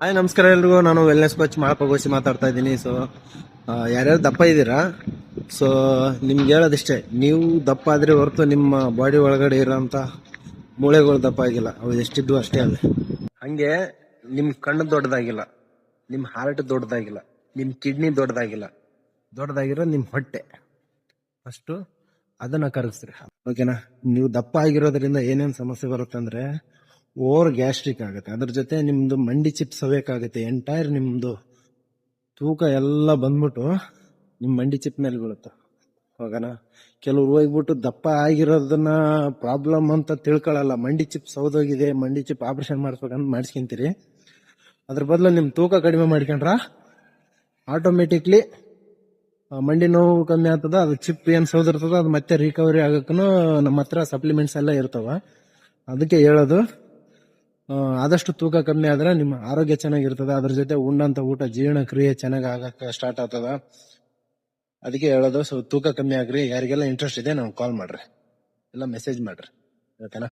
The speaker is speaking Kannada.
ಹಾಯ್ ನಮಸ್ಕಾರ ಎಲ್ರಿಗೂ. ನಾನು ವೆಲ್ನೆಸ್ ಕೋಚ್ ಮಾಳಪಗೋಸಿ ಮಾತಾಡ್ತಾ ಇದ್ದೀನಿ. ಸೊ ಯಾರ್ಯಾರು ದಪ್ಪ ಇದ್ದೀರಾ, ಸೊ ನಿಮ್ಗೆ ಹೇಳೋದಿಷ್ಟೇ, ನೀವು ದಪ್ಪ ಆದರೆ ಹೊರತು ನಿಮ್ಮ ಬಾಡಿ ಒಳಗಡೆ ಇರೋಂಥ ಮೂಳೆಗಳು ದಪ್ಪ ಆಗಿಲ್ಲ. ಅವು ಎಷ್ಟಿದ್ದು ಅಷ್ಟೇ ಅಲ್ಲ. ಹಂಗೆ ನಿಮ್ಮ ಕಣ್ಣು ದೊಡ್ಡದಾಗಿಲ್ಲ, ನಿಮ್ಮ ಹಾರ್ಟ್ ದೊಡ್ಡದಾಗಿಲ್ಲ, ನಿಮ್ಮ ಕಿಡ್ನಿ ದೊಡ್ಡದಾಗಿರೋ ನಿಮ್ಮ ಹೊಟ್ಟೆ ಅಷ್ಟು, ಅದನ್ನ ಕರಗಿಸ್ರಿ. ಓಕೆನಾ? ನೀವು ದಪ್ಪ ಆಗಿರೋದ್ರಿಂದ ಏನೇನು ಸಮಸ್ಯೆ ಬರುತ್ತೆ ಅಂದ್ರೆ, ಓವರ್ ಗ್ಯಾಸ್ಟ್ರಿಕ್ ಆಗುತ್ತೆ, ಅದ್ರ ಜೊತೆ ನಿಮ್ದು ಮಂಡಿ ಚಿಪ್ಸ್ ಸವೇಕಾಗುತ್ತೆ. ಎಂಟೈರ್ ನಿಮ್ದು ತೂಕ ಎಲ್ಲ ಬಂದ್ಬಿಟ್ಟು ನಿಮ್ಮ ಮಂಡಿ ಚಿಪ್ ಮೇಲೆ ಬೀಳುತ್ತೆ. ಹೋಗೋಣ, ಕೆಲವ್ರು ಹೋಗ್ಬಿಟ್ಟು ದಪ್ಪ ಆಗಿರೋದನ್ನ ಪ್ರಾಬ್ಲಮ್ ಅಂತ ತಿಳ್ಕೊಳ್ಳಲ್ಲ. ಮಂಡಿ ಚಿಪ್ ಸೌದೋಗಿದೆ, ಮಂಡಿ ಚಿಪ್ ಆಪರೇಷನ್ ಮಾಡಿಸ್ಬೇಕಂತ ಮಾಡಿಸ್ಕೊಂತೀರಿ. ಅದ್ರ ಬದಲು ನಿಮ್ಮ ತೂಕ ಕಡಿಮೆ ಮಾಡ್ಕೊಂಡ್ರ ಆಟೋಮೆಟಿಕ್ಲಿ ಮಂಡಿ ನೋವು ಕಮ್ಮಿ ಆಗ್ತದ. ಅದು ಚಿಪ್ ಏನು ಸೌದಿರ್ತದ ಅದು ಮತ್ತೆ ರಿಕವರಿ ಆಗಕ್ಕೂ ನಮ್ಮ ಹತ್ರ ಸಪ್ಲಿಮೆಂಟ್ಸ್ ಎಲ್ಲ ಇರ್ತಾವ. ಅದಕ್ಕೆ ಹೇಳೋದು, ಆದಷ್ಟು ತೂಕ ಕಮ್ಮಿ ಆದ್ರೆ ನಿಮ್ಮ ಆರೋಗ್ಯ ಚೆನ್ನಾಗಿರ್ತದೆ. ಅದ್ರ ಜೊತೆ ಉಂಡಂತ ಊಟ ಜೀರ್ಣಕ್ರಿಯೆ ಚೆನ್ನಾಗಿ ಆಗಕ್ಕೆ ಸ್ಟಾರ್ಟ್ ಆಗ್ತದ. ಅದಕ್ಕೆ ಹೇಳೋದು, ಸೊ ತೂಕ ಕಮ್ಮಿ ಆಗ್ರಿ. ಯಾರಿಗೆಲ್ಲ ಇಂಟ್ರೆಸ್ಟ್ ಇದೆ ನಾವು ಕಾಲ್ ಮಾಡ್ರಿ, ಇಲ್ಲ ಮೆಸೇಜ್ ಮಾಡ್ರಿ. ಓಕೆನಾ?